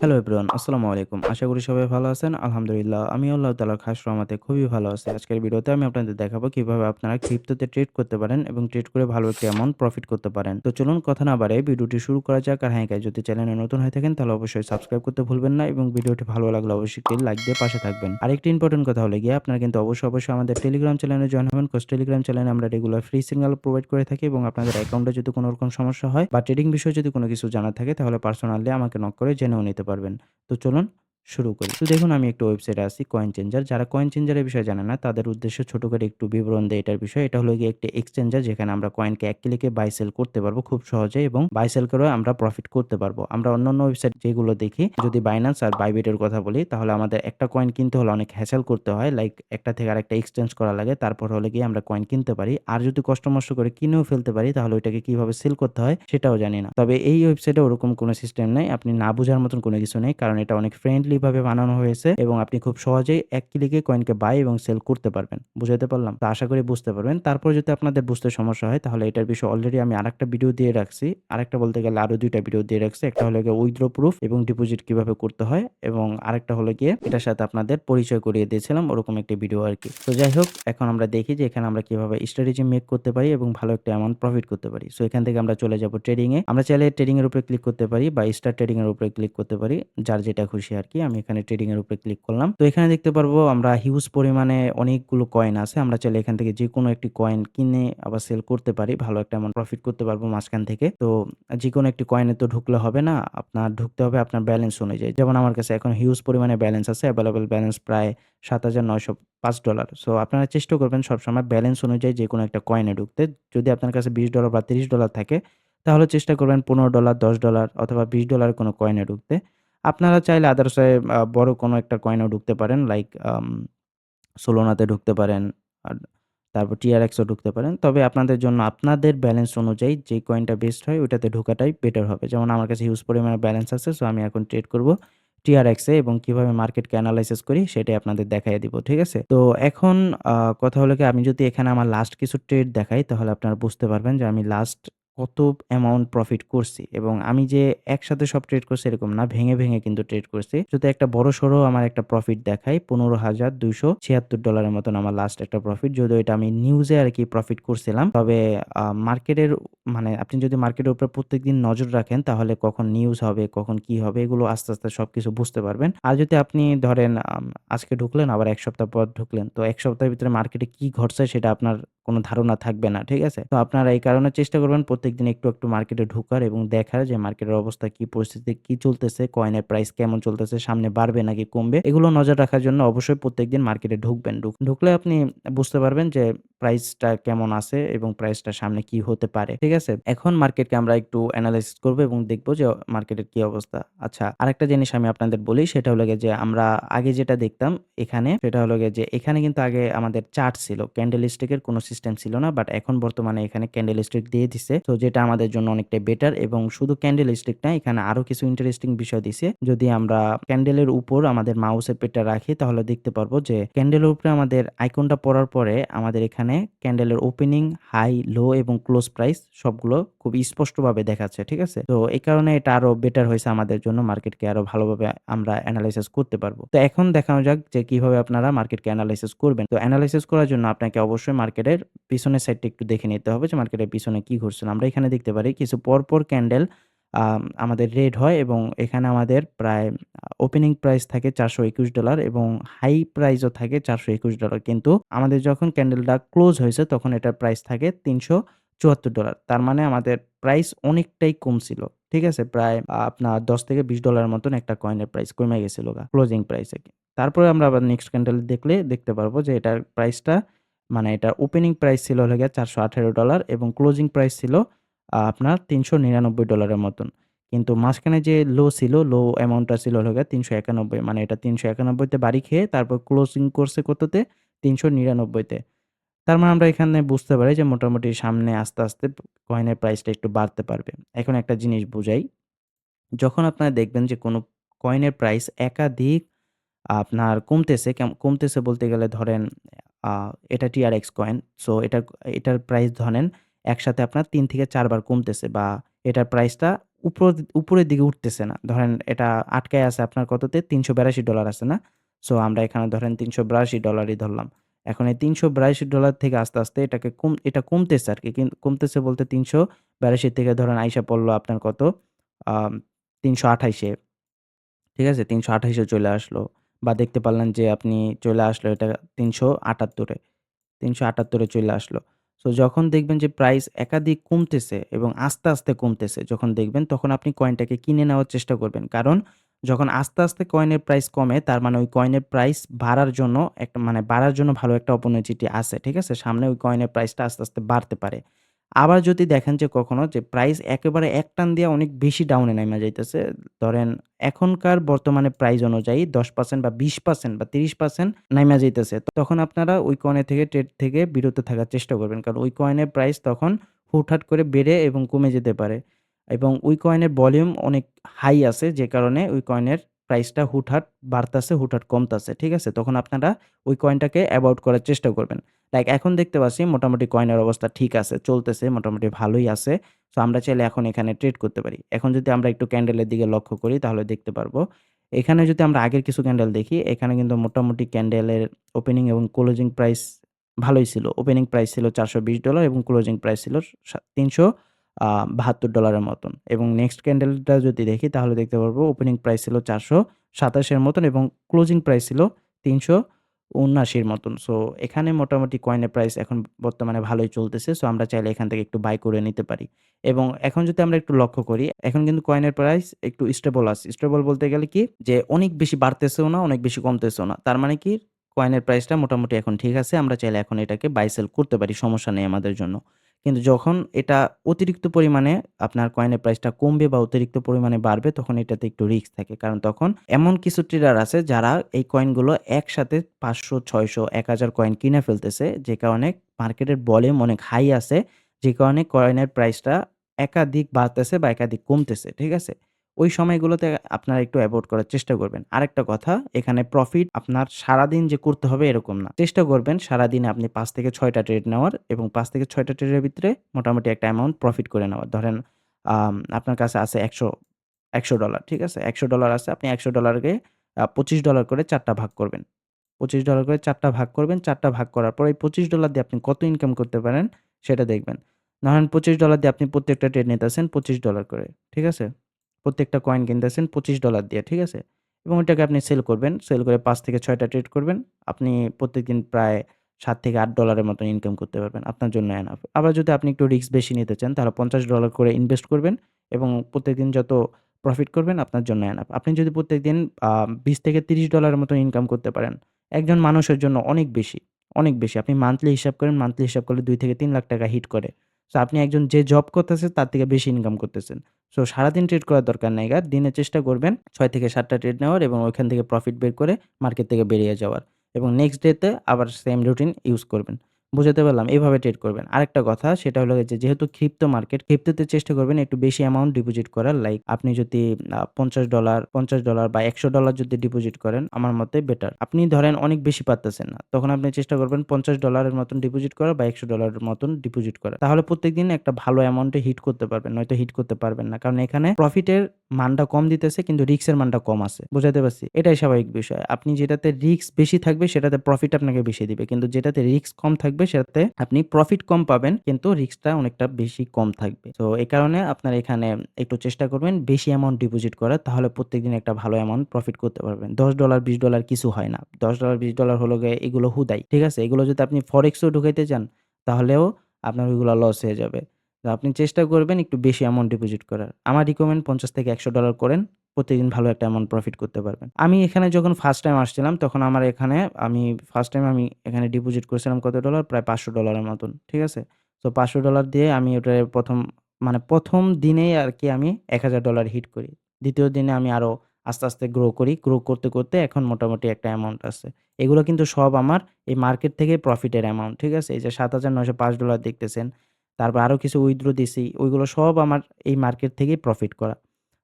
Hello everyone, আসসালামু আলাইকুম। আশা করি সবাই ভালো আছেন। আলহামদুলিল্লাহ, আমিও আল্লাহ তাআলার খাস রহমতে খুবই ভালো আছি। আজকের ভিডিওতে আমি আপনাদের দেখাবো কিভাবে আপনারা ক্রিপ্টোতে ট্রেড করতে পারেন এবং ট্রেড করে ভালো একটি অ্যামাউন্ট প্রফিট করতে পারেন। তো চলুন কথা না বাড়াই ভিডিওটি শুরু করা যাক। আর হ্যাঁ গাইস, যদি চ্যানেলে নতুন হয়ে থাকেন তাহলে অবশ্যই সাবস্ক্রাইব করতে ভুলবেন না এবং ভিডিওটি ভালো লাগলে অবশ্যই একটি লাইক দিয়ে পাশে থাকবেন। আরেকটি ইম্পোর্টেন্ট কথা হলো গিয়ে আপনারা কিন্তু অবশ্যই আমাদের টেলিগ্রাম চ্যানেলে জয়েন হবেন। কজ টেলিগ্রাম চ্যানেলে আমরা রেগুলার ফ্রি সিগন্যাল প্রোভাইড করে থাকি এবং আপনাদের অ্যাকাউন্টে যদি কোনো রকম সমস্যা হয় বা ট্রেডিং বিষয়ে যদি কোনো কিছু জানার থাকে তাহলে পার্সোনালি আমাকে নক করে জেনেও নিতে পারবেন। তো চলুন শুরু করি। তো দেখুন, আমি একটা ওয়েবসাইটে আছি কয়েন চেঞ্জার। যারা কয়েন চেঞ্জারের বিষয়ে জানে না তাদের উদ্দেশ্যে ছোট করে একটু বিবরণ দেই এটার বিষয়ে। এটা হলো গিয়ে একটি এক্সচেঞ্জার যেখানে আমরা কয়েনকে এক ক্লিকে বাই সেল করতে পারবো খুব সহজে এবং বাই সেল করেও আমরা প্রফিট করতে পারবো। আমরা অন্যান্য ওয়েবসাইট যেগুলো দেখি, যদি Binance আর Bybit এর কথা বলি তাহলে আমাদের একটা কয়েন কিনতে হলে অনেক হ্যাসেল করতে হয়। লাইক একটা থেকে আরেকটা এক্সচেঞ্জ করা লাগে। তারপর হলে গিয়ে আমরা কয়েন কিনতে পারি। আর যদি কষ্ট মষ্ট করে কিনেও ফেলতে পারি তাহলে ওইটাকে কিভাবে সেল করতে হয় সেটাও জানি না। তবে এই ওয়েবসাইটে ওরকম কোনো সিস্টেম নেই। আপনি না বুঝার মতন কোনো কিছু নেই। কারণ এটা অনেক ফ্রেন্ডলি ভাবে বানানো হয়েছে এবং আপনি খুব সহজেই এক ক্লিকে কয়েনকে বাই এবং সেল করতে পারবেন। বুঝাইতে পারলাম? তো আশা করি বুঝতে পারবেন। তারপর যদি আপনাদের বুঝতে সমস্যা হয় তাহলে এটার বিষয়ে অলরেডি আমি আরেকটা ভিডিও দিয়ে রাখছি। আরেকটা বলতে গেলে আরো ২ টা ভিডিও দিয়ে রাখছি। একটা হলো গিয়ে উইথড্র প্রুফ এবং ডিপোজিট কিভাবে করতে হয় এবং আরেকটা হলো গিয়ে এটার সাথে আপনাদের পরিচয় করিয়ে দিয়েছিলাম ওরকম একটি ভিডিও আরকি। তো যাই হোক, এখন আমরা দেখি যে এখানে আমরা কিভাবে স্ট্র্যাটেজি মেক করতে পারি এবং ভালো একটা অ্যামাউন্ট প্রফিট করতে পারি। সো এখান থেকে আমরা চলে যাব ট্রেডিং এ। আমরা চাইলে ট্রেডিং এর উপরে ক্লিক করতে পারি বা স্টার্ট ট্রেডিং এর উপরে ক্লিক করতে পারি। যার যেটা খুশি আরকি। আমি এখানে ট্রেডিং এর উপরে ক্লিক করলাম। তো এখানে দেখতে পারবো আমরা হিউজ পরিমাণে অনেকগুলো কয়েন আছে। আমরা চাইলে এখান থেকে যেকোনো একটি কয়েন কিনে আবার সেল করতে পারি। ভালো একটা অ্যামাউন্ট প্রফিট করতে পারবো মাঝখান থেকে। তো যেকোনো একটি কয়েনে তো ঢুকলে হবে না। আপনার ঢুকতে হবে আপনার ব্যালেন্স অনুযায়ী। যেমন আমার কাছে এখন হিউজ পরিমাণে ব্যালেন্স আছে। এভেইলেবল ব্যালেন্স প্রায় $৭,৯০৫। সো আপনারা চেষ্টা করবেন সবসময় ব্যালেন্স অনুযায়ী যেকোনো একটা কয়েনে ঢুকতে। যদি আপনার কাছে $20 বা $30 থাকে তাহলে চেষ্টা করবেন $15, $10 অথবা $20 কোনো কয়েনে ঢুকতে। আপনারা চাইলে আদারস বড় কোনো একটা কয়েনেও ঢুকতে পারেন। লাইক সোলোনাতে ঢুকতে পারেন। আর তারপর TRX ও ঢুকতে পারেন। তবে আপনাদের জন্য আপনাদের ব্যালেন্স অনুযায়ী যে কয়েনটা বেস্ট হয় ওইটাতে ঢোকাটাই বেটার হবে। যেমন আমার কাছে হিউজ পরিমাণে ব্যালেন্স আছে। সো আমি এখন ট্রেড করব TRX এ এবং কিভাবে মার্কেটকে এনালাইসিস করি সেটাই আপনাদের দেখাইয়া দিব। ঠিক আছে? তো এখন কথা হলো কি, আমি যদি এখানে আমার লাস্ট কিছু ট্রেড দেখাই তাহলে আপনারা বুঝতে পারবেন যে আমি লাস্ট কত অ্যামাউন্ট প্রফিট করছি এবং আমি যে একসাথে সব ট্রেড করছি এরকম না। ভেঙে কিন্তু ট্রেড করছি। যদি একটা বড়সড় আমার একটা প্রফিট দেখাই, $15,276 এর মতন আমার লাস্ট একটা প্রফিট। যদিও এটা আমি নিউজে আরকি প্রফিট করছিলাম। তবে মার্কেটের মানে আপনি যদি মার্কেটের উপরে প্রত্যেকদিন নজর রাখেন তাহলে কখন নিউজ হবে, কখন কি হবে এগুলো আস্তে সবকিছু বুঝতে পারবেন। আর যদি আপনি ধরেন আজকে ঢুকলেন আবার ১ সপ্তাহ পর ঢুকলেন। তো ১ সপ্তাহের ভিতরে মার্কেটে কি ঘটছে সেটা আপনার কোন ধারণা থাকবে না। ঠিক আছে? তো আপনারা এই কারণে চেষ্টা করবেন প্রত্যেকদিন একটু মার্কেটে ঢোকার এবং দেখার যে মার্কেটের অবস্থা কি, পরিস্থিতি কি চলতেছে, কয়েনের প্রাইস কেমন চলতেছে, সামনে বাড়বে নাকি কমবে। এগুলো নজর রাখার জন্য অবশ্যই প্রত্যেকদিন মার্কেটে ঢুকবেন। ঢুকলে আপনি বুঝতে পারবেন যে প্রাইসটা কেমন আছে এবং প্রাইসটা সামনে কি হতে পারে। ঠিক আছে? এখন মার্কেটকে আমরা একটু এনালাইসিস করব এবং দেখব যে মার্কেটের কি অবস্থা। আচ্ছা, আরেকটা জিনিস আমি আপনাদের বলি সেটা হলো গিয়ে যে আমরা আগে যেটা দেখতাম এখানে, সেটা হলো গিয়ে যে এখানে কিন্তু আগে আমাদের চার্ট ছিল। ক্যান্ডেল স্টিক এর কোন সিস্টেম ছিল না। বাট এখন বর্তমানে এখানে ক্যান্ডেল স্টিক দিয়ে দিছে। তো যেটা আমাদের জন্য অনেকটাই বেটার এবং শুধু ক্যান্ডেল স্টিক না, এখানে আরো কিছু ইন্টারেস্টিং বিষয় দিছে। যদি আমরা ক্যান্ডেলের উপর আমাদের মাউসের পেটটা রাখি তাহলে দেখতে পারবো যে ক্যান্ডেলের উপরে আমাদের আইকনটা পড়ার পরে আমাদের এখানে ক্যান্ডেলের ওপেনিং, হাই, লো এবং ক্লোজ প্রাইস সবগুলো খুব স্পষ্টভাবে দেখাচ্ছে। ঠিক আছে? তো এই কারণে এটা আরো বেটার হইছে আমাদের জন্য। মার্কেটকে আরো ভালোভাবে আমরা এনালাইসিস করতে পারবো। তো এখন দেখানো যাক যে কিভাবে আপনারা মার্কেটকে এনালাইসিস করবেন। তো এনালাইসিস করার জন্য আপনাকে অবশ্যই মার্কেটের পিছনের সাইডটা একটু দেখে নিতে হবে যে মার্কেটের পিছনে কি ঘটছিল। আমরা এখানে দেখতে পারি কিছু পরপর ক্যান্ডেল আমাদের রেড হয় এবং এখানে আমাদের প্রায় ওপেনিং প্রাইস থাকে $421 এবং হাই প্রাইসও থাকে $421। কিন্তু আমাদের যখন ক্যান্ডেলটা ক্লোজ হয়েছে তখন এটার প্রাইস থাকে $374। তার মানে আমাদের প্রাইস অনেকটাই কম ছিল। ঠিক আছে? প্রায় আপনার $10 থেকে $20 এর মতন একটা কয়েনের প্রাইস কইমা গেছিলগা ক্লোজিং প্রাইস এ। তারপরে আমরা আবার নেক্সট ক্যান্ডেল দেখলে দেখতে পারবো যে এটার প্রাইসটা মানে এটার ওপেনিং প্রাইস ছিল হলো গিয়ে $418 এবং ক্লোজিং প্রাইস ছিল আপনার $399 এর মতন। কিন্তু মাঝখানে যে লো ছিল, লো অ্যামাউন্টটা ছিল হলো গিয়ে ৩৯১, মানে এটা ৩৯১ তে বাড়ি খেয়ে তারপর ক্লোজিং করছে কততে? ৩৯৯ তে। তার মানে আমরা এখানে বুঝতে পারি যে মোটামুটি সামনে আস্তে কয়েনের প্রাইসটা একটু বাড়তে পারবে। এখন একটা জিনিস বুঝাই। যখন আপনারা দেখবেন যে কোনো কয়েনের প্রাইস একাধিক আপনার কমতেছে, কমতেছে বলতে গেলে ধরেন আ এটা TRX কয়েন। সো এটার প্রাইস ধরেন একসাথে আপনার ৩ থেকে ৪ বার কমতেছে বা এটার প্রাইসটা উপরের দিকে উঠতেছে না। ধরেন এটা আটকায় আছে আপনার কততে? $৩৮২ আছে না? সো আমরা এখানে ধরেন $৩৮২ ধরলাম। এখন এই $৩৮২ থেকে আস্তে, আস্তে এটা কমতেছে আরকি। কমতেছে বলতে ৩৮২ থেকে ধরেন আইসা পড়ল আপনার কত? আম ৩২৮ এ। ঠিক আছে? ৩২৮ এ চলে আসলো। বা দেখতে পারলেন যে আপনি চলে আসলো এটা ৩৭৮ এ। ৩৭৮ এ চলে আসলো। সো যখন দেখবেন যে প্রাইস একাধিক কমতেছে এবং আস্তে, আস্তে কমতেছে যখন দেখবেন তখন আপনি কয়েনটাকে কিনে নেওয়ার চেষ্টা করবেন। কারণ যখন আস্তে, আস্তে কয়েনের প্রাইস কমে তার মানে ওই কয়েনের প্রাইস বাড়ার জন্য বাড়ার জন্য ভালো একটা অপরচুনিটি আছে। ঠিক আছে? সামনে ওই কয়েনের প্রাইসটা আস্তে, আস্তে বাড়তে পারে। আবার যদি দেখেন যে কখনো যে প্রাইস একেবারে একটান দিয়া অনেক বেশি ডাউনে নাইমা যাইতেছে। ধরেন এখনকার বর্তমানে প্রাইস অনুযায়ী 10% বা 20% বা 30% নাইমা যাইতেছে। তখন আপনারা ওই কয়েনের থেকে ট্রেড থেকে বিরত থাকার চেষ্টা করবেন। কারণ ওই কয়েনের প্রাইস তখন হুটহাট করে বেড়ে এবং কমে যেতে পারে। এবং ওই কয়েনের ভলিউম অনেক হাই আছে যে কারণে ওই কয়েনের প্রাইসটা হুটহাট বাড়তাছে, হুটহাট কমতাছে। ঠিক আছে? তখন আপনারা ওই কয়েনটাকে এভয়েড করার চেষ্টা করবেন। লাইক এখন দেখতে পাচ্ছি মোটামুটি কয়েনের অবস্থা ঠিক আছে, চলতেছে মোটামুটি ভালোই আছে। সো আমরা চাইলে এখন এখানে ট্রেড করতে পারি। এখন যদি আমরা একটু ক্যান্ডেলের দিকে লক্ষ্য করি তাহলে দেখতে পারবো। এখানে যদি আমরা আগের কিছু ক্যান্ডেল দেখি, এখানে কিন্তু মোটামুটি ক্যান্ডেলের ওপেনিং এবং ক্লোজিং প্রাইস ভালোই ছিল। ওপেনিং প্রাইস ছিল $420 এবং ক্লোজিং প্রাইস ছিল $372 এর মতন। এবং নেক্সট ক্যান্ডেলটা যদি দেখি তাহলে দেখতে পারবো ওপেনিং প্রাইস ছিল 427 এর মতন এবং ক্লোজিং প্রাইস ছিল ৩৭৯ র মতন। সো এখানে মোটামুটি কয়েনের প্রাইস এখন বর্তমানে ভালোই চলতেছে। সো আমরা চাইলে এখান থেকে একটু বাই করে নিতে পারি। এবং এখন যদি আমরা একটু লক্ষ্য করি, এখন কিন্তু কয়েনের প্রাইস একটু স্টেবল আছে। স্টেবল বলতে গেলে কি? যে অনেক বেশি বাড়তেছেও না, অনেক বেশি কমতেছেও না। তার মানে কি? কয়েনের প্রাইসটা মোটামুটি এখন ঠিক আছে। আমরা চাইলে এখন এটাকে বাই সেল করতে পারি। সমস্যা নেই আমাদের জন্য। কিন্তু যখন এটা অতিরিক্ত পরিমাণে আপনার কয়েনের প্রাইসটা কমবে বা অতিরিক্ত পরিমাণে বাড়বে তখন এটাতে একটু রিস্ক থাকে। কারণ তখন এমন কিছু ট্রেডার আছে যারা এই কয়েনগুলো একসাথে ৫০০, ৬০০, ১,০০০ কয়েন কিনে ফেলতেছে। যে কারণে মার্কেটের ভলিউম অনেক হাই আছে। যে কারণে কয়েনের প্রাইসটা একাধিক বাড়তেছে বা একাধিক কমতেছে। ঠিক আছে? ওই সময়গুলোতে আপনারা একটু এভয়েড করার চেষ্টা করবেন। আরেকটা কথা, এখানে প্রফিট আপনার সারাদিন যে করতে হবে এরকম না। চেষ্টা করবেন সারাদিনে আপনি ৫ থেকে ৬ টা ট্রেড নেওয়ার এবং ৫ থেকে ৬ টা ট্রেডের ভিতরে মোটামুটি একটা অ্যামাউন্ট প্রফিট করে নেওয়ার। ধরেন আপনার কাছে আছে $১০০ ঠিক আছে? $১০০ আছে। আপনি $১০০ কে $25 করে ৪ টা ভাগ করবেন। $25 করে ৪ টা ভাগ করবেন। ৪ টা ভাগ করার পর এই $25 দিয়ে আপনি কত ইনকাম করতে পারেন সেটা দেখবেন। ধরেন $25 দিয়ে আপনি প্রত্যেকটা ট্রেড নিতেছেন $25 করে। ঠিক আছে? প্রত্যেকটা কয়েন কিনতেছেন $25 দিয়ে। ঠিক আছে? এবং ওইটাকে আপনি সেল করবেন। সেল করে ৫ থেকে ৬ টা ট্রেড করবেন। আপনি প্রত্যেকদিন প্রায় $৭ থেকে $৮ এর মতো ইনকাম করতে পারবেন। আপনার জন্য এনাফ। আবার যদি আপনি একটু রিস্ক বেশি নিতে চান তাহলে $50 করে ইনভেস্ট করবেন এবং প্রত্যেকদিন যত প্রফিট করবেন আপনার জন্য এনাফ। আপনি যদি প্রত্যেকদিন আ $20 থেকে $30 এর মতো ইনকাম করতে পারেন, একজন মানুষের জন্য অনেক বেশি, অনেক বেশি। আপনি মান্থলি হিসাব করেন, মান্থলি হিসাব করলে ২ থেকে ৩ লাখ টাকা হিট করে। সো আপনি একজন যে জব করতেছে তার থেকে বেশি ইনকাম করতেছেন। সো সারাদিন ট্রেড করার দরকার নাই গা। দিনে চেষ্টা করবেন ৬ থেকে ৭ টা ট্রেড নেওয়ার এবং ওইখান থেকে প্রফিট বের করে মার্কেট থেকে বেরিয়ে যাওয়ার। এবং নেক্সট ডে তে আবার সেম রুটিন ইউস করবেন। বুঝাতে পারলাম? এভাবে ট্রেড করবেন। আরেকটা কথা সেটা হলো যে যেহেতু ক্রিপ্টো মার্কেট, ক্রিপ্টোতে চেষ্টা করবেন একটু বেশি অ্যামাউন্ট ডিপোজিট করার। লাইক আপনি যদি $৫০ বা $১০০ যদি ডিপোজিট করেন আমার মতে বেটার। আপনি ধরেন অনেক বেশি পারতেছেন না। তখন আপনি চেষ্টা করবেন $৫০ এর মতন ডিপোজিট করা বা $১০০ এর মতন ডিপোজিট করা। তাহলে প্রত্যেকদিন একটা ভালো অ্যামাউন্টে হিট করতে পারবেন। নয়তো হিট করতে পারবেন না। কারণ এখানে প্রফিটের মানটা কম দিতেছে কিন্তু রিস্কের মানটা কম আছে। বুঝাতে পারছি? এটাই স্বাভাবিক বিষয়। আপনি যেটাতে রিস্ক বেশি থাকবে সেটাতে প্রফিট আপনাকে বেশি দিবে। কিন্তু যেটাতে রিস্ক কম থাকবে সেটাতে আপনি প্রফিট কম পাবেন কিন্তু রিস্কটা অনেকটা বেশি কম থাকবে। সো এই কারণে আপনার এখানে একটু চেষ্টা করবেন বেশি অ্যামাউন্ট ডিপোজিট করার। তাহলে প্রত্যেকদিন একটা ভালো অ্যামাউন্ট প্রফিট করতে পারবেন। $১০, $২০ কিছু হয় না। $১০, $২০ হলো গিয়ে এগুলো হুদাই। ঠিক আছে? এগুলো যদি আপনি ফরেক্সেও ঢুকাইতে চান তাহলেও আপনার ওইগুলা লস হয়ে যাবে। তো আপনি চেষ্টা করবেন একটু বেশি অ্যামাউন্ট ডিপোজিট করার। আমার রিকমেন্ড $৫০ থেকে $১০০ করেন। প্রতিদিন ভালো একটা অ্যামাউন্ট প্রফিট করতে পারবেন। আমি এখানে যখন ফার্স্ট টাইম আসছিলাম তখন আমার এখানে ফার্স্ট টাইম আমি এখানে ডিপোজিট করেছিলাম কত ডলার? প্রায় $৫০০ এর মতন। ঠিক আছে? সো $৫০০ দিয়ে আমি ওটার ১ম দিনেই আরকি আমি $১,০০০ হিট করি। ২য় দিনে আমি আরো আস্তে, আস্তে গ্রো করি। গ্রো করতে, করতে এখন মোটামুটি একটা অ্যামাউন্ট আছে। এগুলো কিন্তু সব আমার এই মার্কেট থেকে প্রফিটের অ্যামাউন্ট। ঠিক আছে? এই যে $৭,৯০৫ দেখতেছেন। তারপর আরো কিছু উইথড্র দিছি। ওইগুলো সব আমার এই মার্কেট থেকেই প্রফিট করা।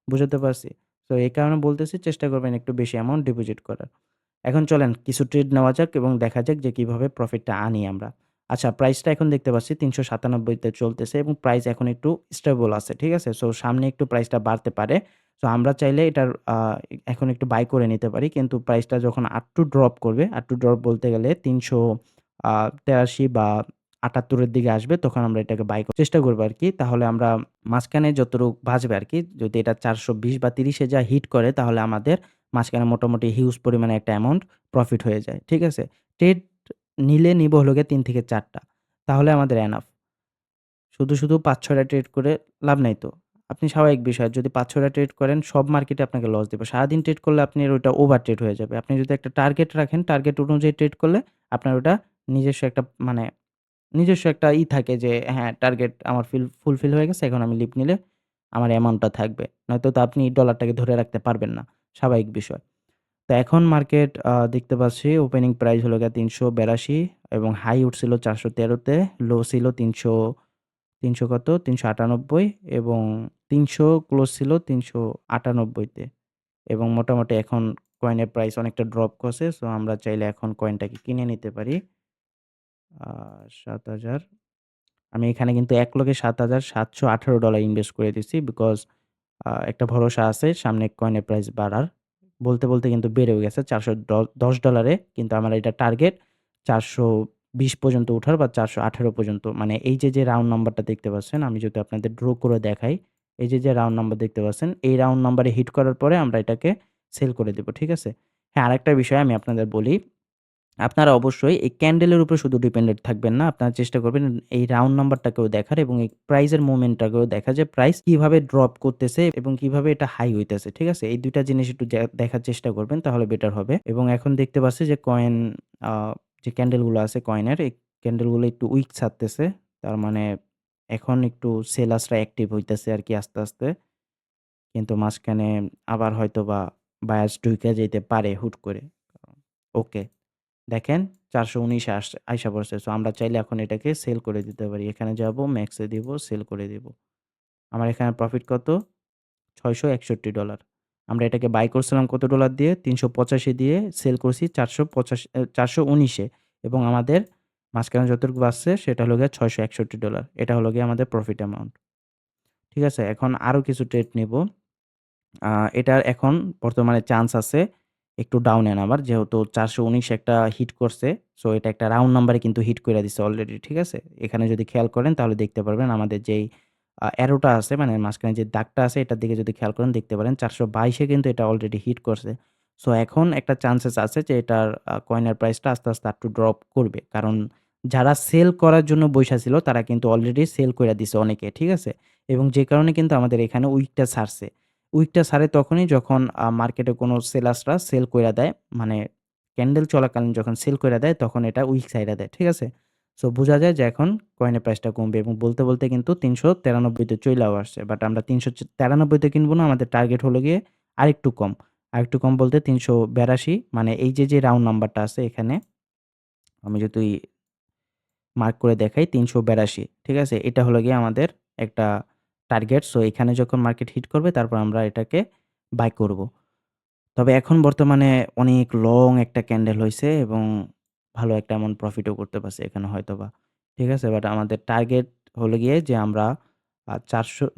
বুঝাতে পারছি? তো এই কারণে বলতেছি চেষ্টা করবেন একটু বেশি অ্যামাউন্ট ডিপোজিট করার। এখন চলেন কিছু ট্রেড নেওয়া যাক এবং দেখা যাক যে কিভাবে প্রফিটটা আনি আমরা। আচ্ছা, প্রাইসটা এখন দেখতে পাচ্ছি ৩৯৭ তে চলতেছে এবং প্রাইস এখন একটু স্টেবল আছে। ঠিক আছে? সো সামনে একটু প্রাইসটা বাড়তে পারে। সো আমরা চাইলে এটার এখন একটু বাই করে নিতে পারি। কিন্তু প্রাইসটা যখন আরেকটু ড্রপ করবে, আরেকটু ড্রপ বলতে গেলে ৩৮৩ বা ৭৮ এর দিকে আসবে, তখন আমরা এটাকে বাই করার চেষ্টা করব আরকি। তাহলে আমরা মাঝখানে যতটুক বাঁচবে আরকি, যদি এটা ৪২০ বা ৩০ এ হিট করে, তাহলে আমাদের মাঝখানে মোটামুটি হিউজ পরিমাণে একটা অ্যামাউন্ট প্রফিট হয়ে যায়। ঠিক আছে? ট্রেড নিলে নিবো হলো গিয়ে ৩ থেকে ৪ টা। তাহলে আমাদের এনাফ। শুধু ৫-৬ টা ট্রেড করে লাভ নাই তো। আপনি স্বাভাবিক বিষয়, যদি ৫-৬ টা ট্রেড করেন, সব মার্কেটে আপনাকে লস দিবে। সারাদিন ট্রেড করলে আপনার ওইটা ওভার ট্রেড হয়ে যাবে। আপনি যদি একটা টার্গেট রাখেন, টার্গেট অনুযায়ী ট্রেড করলে আপনার ওটা নিজস্ব একটা মানে নিজস্ব একটা থাকে যে হ্যাঁ, টার্গেট আমার ফুলফিল হয়ে গেছে। এখন আমি লিভ নিলে আমার অ্যামাউন্টটা থাকবে। নয়তো তো আপনি ডলারটাকে ধরে রাখতে পারবেন না। স্বাভাবিক বিষয়। তো এখন মার্কেট দেখতে পাচ্ছি ওপেনিং প্রাইস হলো গিয়ে ৩৮২ এবং হাই উঠছিল ৪১৩ তে, লো ছিল ৩০০ কত? ৩৯৮ এবং ৩০০ ক্লোজ ছিল ৩৯৮ তে এবং মোটামুটি এখন কয়েনের প্রাইস অনেকটা ড্রপ করছে। সো আমরা চাইলে এখন কয়েনটাকে কিনে নিতে পারি। আ ৭,০০০, আমি এখানে কিন্তু $১,৭৭১৮ ইনভেস্ট করে দিছি। বিকজ একটা ভরসা আছে সামনে কয়েনের প্রাইস বাড়ার। বলতে কিন্তু বেড়েও গেছে $৪১০ কিন্তু আমার এটা টার্গেট ৪২০ পর্যন্ত উঠার বা ৪১৮ পর্যন্ত। মানে এই যে রাউন্ড নাম্বারটা দেখতে পাচ্ছেন, আমি যদি আপনাদের ড্র করে দেখাই, এই যে রাউন্ড নাম্বার দেখতে পাচ্ছেন, এই রাউন্ড নাম্বারে হিট করার পরে আমরা এটাকে সেল করে দিব। ঠিক আছে? হ্যাঁ, আরেকটা বিষয় আমি আপনাদের বলি, আপনারা অবশ্যই এই ক্যান্ডেলের উপরে শুধু ডিপেন্ডেন্ট থাকবেন না। আপনারা চেষ্টা করবেন এই রাউন্ড নাম্বারটাকেও দেখার এবং এই প্রাইস এর মুভমেন্টটাকেও দেখা, যে প্রাইস কিভাবে ড্রপ করতেছে এবং কিভাবে এটা হাই হইতেছে। ঠিক আছে? এই ২ টা জিনিস একটু দেখার চেষ্টা করবেন, তাহলে বেটার হবে। এবং এখন দেখতে পাচ্ছি যে কয়েন, আ যে ক্যান্ডেল গুলো আছে কয়েনের, এই ক্যান্ডেল গুলো একটু উইক ছাড়তেছে। তার মানে এখন একটু সেলার্সরা অ্যাক্টিভ হইতেছে আরকি আস্তে। কিন্তু মাঝখানে আবার হয়তোবা বায়াস ঢুইকা যাইতে পারে হুট করে। ওকে। দেখেন ৪১৯ এ আইসা পড়ছে। সো আমরা চাইলে এখন এটাকে সেল করে দিতে পারি। এখানে যাবো, ম্যাক্স এ দিব, সেল করে দিব। আমার এখানে প্রফিট কত? $৬৬১। আমরা এটাকে বাই করছিলাম কত ডলার দিয়ে? ৩৮৫ দিয়ে, সেল করছি ৪১৯ এ এবং আমাদের মাঝখানে যতটুকু বাঁচছে সেটা হলো গিয়ে $৬৬১। এটা হলো গিয়ে আমাদের প্রফিট অ্যামাউন্ট। ঠিক আছে? এখন আরো কিছু ট্রেড নিবো। আ এটার এখন বর্তমানে চান্স আছে একটু ডাউনে নামার। যেহেতু ৪১৯ একটা হিট করছে। সো এটা একটা রাউন্ড নাম্বারে কিন্তু হিট কইরা দিছে অলরেডি। ঠিক আছে? এখানে যদি খেয়াল করেন তাহলে দেখতে পারবেন আমাদের যেই অ্যারোটা আছে, মানে মাঝখানে যে দাগটা আছে, এটার দিকে যদি খেয়াল করেন দেখতে পারেন ৪২২ এ কিন্তু এটা অলরেডি হিট করছে। সো এখন একটা চান্সেস আছে যে এটার কয়েনের প্রাইসটা আস্তে আরেকটু ড্রপ করবে। কারণ যারা সেল করার জন্য বইসা ছিল তারা কিন্তু অলরেডি সেল কইরা দিছে অনেকে। ঠিক আছে? এবং যে কারণে কিন্তু আমাদের এখানে উইকটা ছাড়ছে। উইকটা ছাড়ে তখনই যখন মার্কেটে কোনো সেলার্সরা সেল কইরা দেয়। মানে ক্যান্ডেল চলাকালীন যখন সেল কইরা দেয় তখন এটা উইক ছাইড়া দেয়। ঠিক আছে? সো বুঝা যায় যে এখন কয়েনের প্রাইসটা কমবে এবং বলতে কিন্তু ৩৯৩ তে চইলাও আসছে। বাট আমরা ৩৯৩ তে কিনবো না। আমাদের টার্গেট হলো গিয়ে আরেকটু কম। আরেকটু কম বলতে ৩৮২, মানে এই যে রাউন্ড নাম্বারটা আছে এখানে, আমি যদি মার্ক করে দেখাই ৩৮২। ঠিক আছে? এটা হলো গিয়ে আমাদের একটা টার্গেট। সো এখানে যখন মার্কেট হিট করবে তারপর আমরা এটাকে বাই করব। তবে এখন বর্তমানে অনেক লং একটা ক্যান্ডেল হইছে এবং ভালো একটা অ্যামাউন্ট প্রফিটও করতে পারছি এখানে হয়তোবা। ঠিক আছে? বাট আমাদের টার্গেট হলো গিয়ে যে আমরা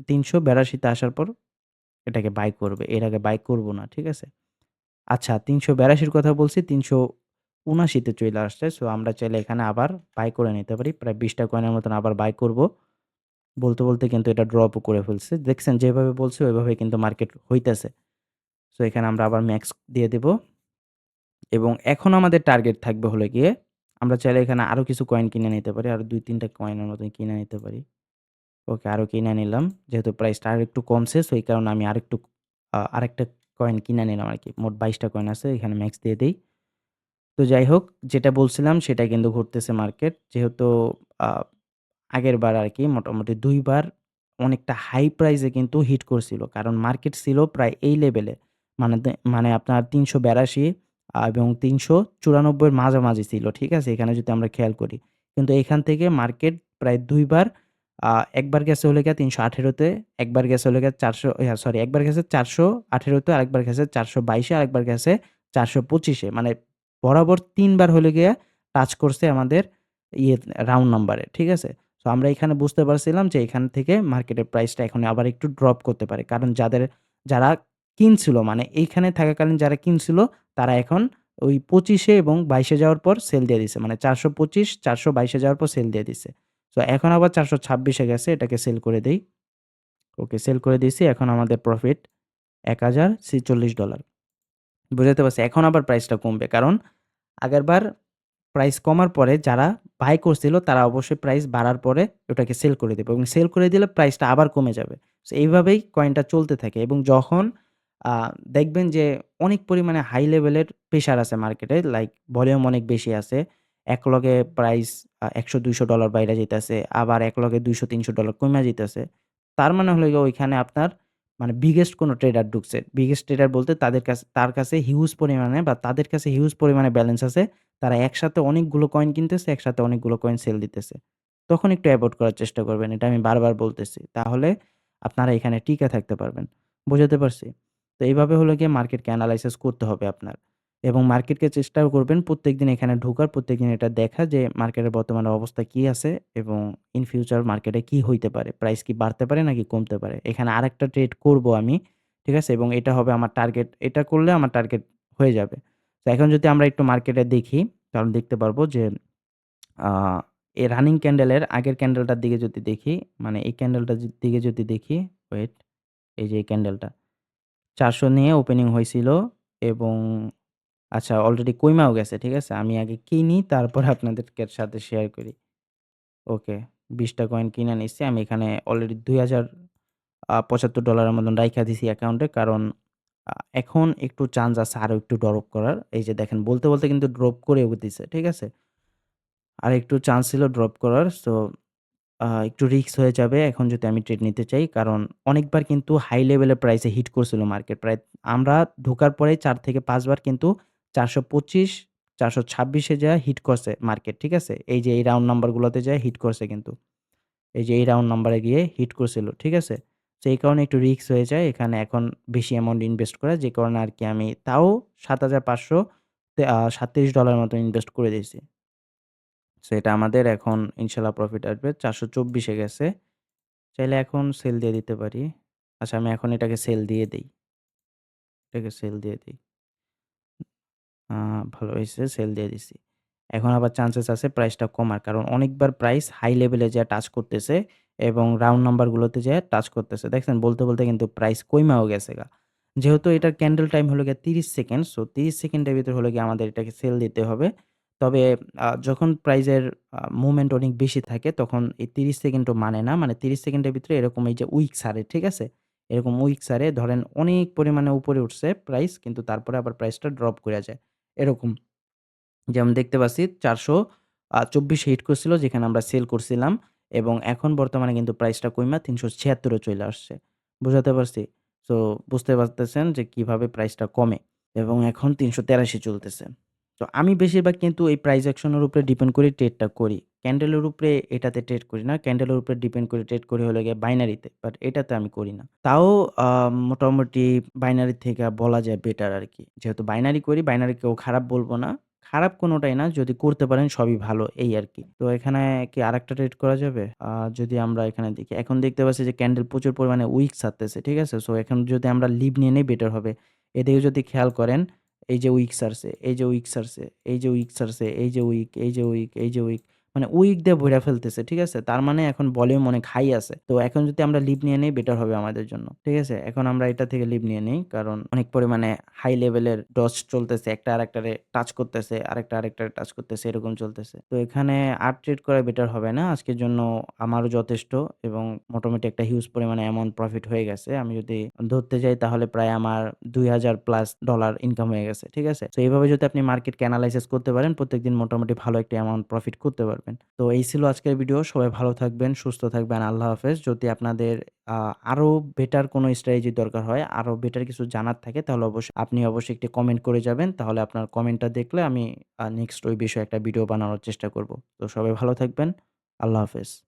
৩৮২ তে আসার পর এটাকে বাই করবে। এর আগে বাই করব না। ঠিক আছে? আচ্ছা, ৩৮২ র কথা বলছি, ৩৭৯ তে চইলা আসছে। সো আমরা চাইলে এখানে আবার বাই করে নিতে পারি। প্রায় ২০ টা কয়েনের মতন আবার বাই করব। বলতে কিন্তু এটা ড্রপও করে ফেলছে। দেখছেন যেভাবে বলছি ওইভাবে কিন্তু মার্কেট হইতেছে। সো এখানে আমরা আবার ম্যাক্স দিয়ে দিব এবং এখন আমাদের টার্গেট থাকবে হলো গিয়ে, আমরা চাইলে এখানে আরো কিছু কয়েন কিনে নিতে পারি। আরো ২-৩ টা কয়েনের মতন কিনে নিতে পারি। ওকে, আরো কিনে নিলাম। যেহেতু প্রাইসটা আরেকটু কমছে, সো এই কারণে আমি আরেকটু আরেকটা কয়েন কিনে নিলাম আরকি। মোট ২২ টা কয়েন আছে। এখানে ম্যাক্স দিয়ে দেই। তো যাই হোক, যেটা বলছিলাম সেটাই কিন্তু ঘটতেছে মার্কেট। যেহেতু আ আগেরবার আরকি মোটামুটি ২ বার অনেকটা হাই প্রাইস এ কিন্তু হিট করছিল। কারণ মার্কেট ছিল প্রায় এই লেভেলে। মানে আপনার ৩৮২ এবং ৩৯৪ এর মাঝামাঝি ছিল। ঠিক আছে? এখানে যদি আমরা খেয়াল করি। কিন্তু এখান থেকে মার্কেট প্রায় ২ বার, আ একবার গেছে হলো গিয়ে ৩১৮ তে, একবার গেছে হলো গিয়ে ৪০০, সরি, একবার গেছে ৪১৮ তে, আরেকবার গেছে ৪২২ এ, আরেকবার গেছে ৪২৫ এ। মানে বরাবর ৩ বার হলো গিয়ে টাচ করছে আমাদের ইয়ে রাউন্ড নাম্বারে, ঠিক আছে? সো আমরা এখানে বুঝতে পারছিলাম যে এখান থেকে মার্কেটের প্রাইসটা এখন আবার একটু ড্রপ করতে পারে। কারণ যারা কিনছিল মানে এইখানে থাকাকালীন যারা কিনছিল তারা এখন ওই ২৫ এ এবং ২২ এ যাওয়ার পর সেল দিয়ে দিছে। মানে ৪২৫, ৪২২ এ যাওয়ার পর সেল দিয়ে দিছে। সো এখন আবার ৪২৬ এ গেছে, এটাকে সেল করে দেই। ওকে, সেল করে দিছি। এখন আমাদের প্রফিট $১,০৪৬। বুঝাতে পারছি? এখন আবার প্রাইসটা কমবে। কারণ আগেরবার প্রাইস কমার পরে যারা বাই করছিল তারা অবশ্যই প্রাইস বাড়ার পরে ওটাকে সেল করে দিবে এবং সেল করে দিলে প্রাইসটা আবার কমে যাবে। সো এইভাবেই কয়েনটা চলতে থাকে এবং যখন আ দেখবেন যে অনেক পরিমাণে হাই লেভেলের প্রেশার আছে মার্কেটে, লাইক ভলিউম অনেক বেশি আছে। একলগে প্রাইস $১০০-২০০ বাইরা যাইতেছে। আবার একলগে $২০০-৩০০ কইমা যাইতেছে। তার মানে হলো গিয়ে ওইখানে আপনার মানে বিগেস্ট কোনো ট্রেডার ঢুকছে। বিগেস্ট ট্রেডার বলতে তার কাছে হিউজ পরিমাণে বা তাদের কাছে হিউজ পরিমাণে ব্যালেন্স আছে। তারা একসাথে অনেকগুলো কয়েন কিনতেছে, একসাথে অনেকগুলো কয়েন সেল দিতেছে। তখন একটু এভয়েড করার চেষ্টা করবেন। এটা আমি বারবার বলতেছি। তাহলে আপনারা এখানে টিকে থাকতে পারবেন। বোঝাতে পারছি? তো এইভাবে হলো গিয়ে মার্কেটকে এনালাইসিস করতে হবে আপনার। এবং মার্কেটকে চেষ্টাও করবেন প্রত্যেকদিন এখানে ঢোকার, প্রত্যেকদিন এটা দেখা যে মার্কেটের বর্তমানে অবস্থা কি আছে এবং ইন ফিউচার মার্কেটে কি হইতে পারে? প্রাইস কি বাড়তে পারে নাকি কমতে পারে? এখানে আরেকটা ট্রেড করব আমি। ঠিক আছে? এবং এটা হবে আমার টার্গেট। এটা করলে আমার টার্গেট হয়ে যাবে। তো এখন যদি আমরা একটু মার্কেটে দেখি, তাহলে দেখতে পারবো যে আ এই রানিং ক্যান্ডেলের আগের ক্যান্ডেলটার দিকে যদি দেখি, মানে এই ক্যান্ডেলটার দিকে যদি দেখি, ওয়েট, এই যে এই ক্যান্ডেলটা ৪০০ নিয়ে ওপেনিং হইছিল এবং আচ্ছা অলরেডি কইমাও গেছে। ঠিক আছে? আমি আগে কিনি তারপরে আপনাদেরকে সাথে শেয়ার করি। ওকে, ২০ টা কয়েন কিনা নিচ্ছি। আমি এখানে অলরেডি $২,০৭৫ মতন রাইখা দিছি অ্যাকাউন্টে। কারণ আ এখন একটু চান্স আছে আরো একটু ড্রপ করার। এই যে দেখেন বলতে কিন্তু ড্রপ করেও দিছে। ঠিক আছে? আরেকটু চান্স ছিল ড্রপ করার। সো একটু রিস্ক হয়ে যাবে এখন যদি আমি ট্রেড নিতে চাই। কারণ অনেকবার কিন্তু হাই লেভেলের প্রাইসে হিট করছিল মার্কেট। প্রায় আমরা ঢোকার পরেই ৪ থেকে ৫ বার কিন্তু ৪২৫, ৪২৬ এ যায়া হিট করছে মার্কেট। ঠিক আছে? এই যে এই রাউন্ড নাম্বার গুলোতে যায়া হিট করছে কিন্তু। এই যে এই রাউন্ড নাম্বারে গিয়ে হিট করছিল। ঠিক আছে? তো এই কারণে একটু রিস্ক হয়ে যায়। এখানে এখন বেশি অ্যামাউন্ট ইনভেস্ট করা, যে কারণে আরকি আমি তাও ৭৫০০ $৩৭ মতো ইনভেস্ট করে দিয়েছি। সো এটা আমাদের এখন ইনশাআল্লাহ প্রফিট আসবে। ৪২৪ এ গেছে। চাইলে এখন সেল দিয়ে দিতে পারি। আচ্ছা, আমি এখন এটাকে সেল দিয়ে দেই। এটাকে সেল দিয়ে দেই। আ ভালো হইছে, সেল দিয়ে দিছি। এখন আবার চান্সেস আছে প্রাইসটা কমার। কারণ অনেকবার প্রাইস হাই লেভেলে যেয়ে টাচ করতেছে এবং রাউন্ড নাম্বার গুলোতে যেয়ে টাচ করতেছে। দেখছেন বলতে কিন্তু প্রাইস কইমাও গেছেগা। যেহেতু এটার ক্যান্ডেল টাইম হলো গিয়ে ৩০ সেকেন্ড। সো ৩০ সেকেন্ডের ভিতর হলো গিয়ে আমাদের এটাকে সেল দিতে হবে। তবে যখন প্রাইসের মুভমেন্ট অনেক বেশি থাকে তখন এই ৩০ সেকেন্ডও মানে না। মানে ৩০ সেকেন্ডের ভিতরে এরকম এই যে উইক সারে, ঠিক আছে? এরকম উইক সারে ধরেন অনেক পরিমাণে উপরে উঠছে প্রাইস, কিন্তু তারপরে আবার প্রাইসটা ড্রপ কইরা যায়। এরকম। যেমন দেখতে পাচ্ছি ৪২৪ হিট করছিল যেখানে আমরা সেল করছিলাম এবং এখন বর্তমানে কিন্তু প্রাইসটা কইমা ৩৭৬ এ চইলা আসছে। বুঝাতে পারছি? সো বুঝতে পারতেছেন যে কিভাবে প্রাইসটা কমে এবং এখন ৩৮৩ চলতেছে। তো আমি বেশিরভাগ কিন্তু এই প্রাইস অ্যাকশন এর উপরে ডিপেন্ড করে ট্রেডটা করি। ক্যান্ডেলের উপরে এটাতে ট্রেড করি না। ক্যান্ডেলের উপরে ডিপেন্ড করে ট্রেড করি হলো গিয়ে বাইনারিতে। বাট এটাতে আমি করি না। তাও আ মোটামুটি বাইনারি থেকে বলা যায় বেটার আরকি। যেহেতু বাইনারি করি, বাইনারিকেও খারাপ বলব না। খারাপ কোনটাই না। যদি করতে পারেন সবই ভালো এই আরকি। তো এখানে কি আরেকটা ট্রেড করা যাবে? যদি আমরা এখানে দেখি, এখন দেখতে পাচ্ছি যে ক্যান্ডেল প্রচুর পরিমাণে উইক ছাড়তেছে। ঠিক আছে? সো এখন যদি আমরা লিভ নিয়ে নেই বেটার হবে। এদিকে যদি খেয়াল করেন, এই যে উইক ছাড়ছে, এই যে উইক ছাড়ছে, এই যে উইক ছাড়ছে, এই যে উইক, এই যে উইক, এই যে উইক। মানে উইক দিয়ে ভইরা ফেলতেছে। ঠিক আছে? তার মানে এখন ভলিউম অনেক হাই আছে। তো এখন যদি আমরা লিভ নিয়ে নেই বেটার হবে আমাদের জন্য। ঠিক আছে? এখন আমরা এটা থেকে লিভ নিয়ে নেই। কারণ অনেক পরিমাণে হাই লেভেলের ডজ চলতেছে। একটা আরেকটারে টাচ করতেছে, আরেকটা আরেকটারে টাচ করতেছে, এরকম চলতেছে। তো এখানে আর ট্রেড করা বেটার হবে না। আজকের জন্য আমারও যথেষ্ট এবং মোটামুটি একটা হিউজ পরিমাণে অ্যামাউন্ট প্রফিট হয়ে গেছে। আমি যদি ধরতে যাই তাহলে প্রায় আমার $২,০০০+ ইনকাম হয়ে গেছে। ঠিক আছে? তো এভাবে যদি আপনি মার্কেটকে এনালাইসিস করতে পারেন, প্রত্যেকদিন মোটামুটি ভালো একটা অ্যামাউন্ট প্রফিট করতে পারবেন। তো এই ছিল আজকের ভিডিও। সবাই ভালো থাকবেন, সুস্থ থাকবেন। আল্লাহ হাফেজ। যদি আপনাদের আ আরো বেটার কোনো স্ট্র্যাটেজি দরকার হয়, আরো বেটার কিছু জানার থাকে তাহলে আপনি অবশ্যই একটি কমেন্ট করে যাবেন। তাহলে আপনার কমেন্টটা দেখলে আমি নেক্সট ওই বিষয়ে একটা ভিডিও বানানোর চেষ্টা করব। তো সবাই ভালো থাকবেন। আল্লাহ হাফেজ।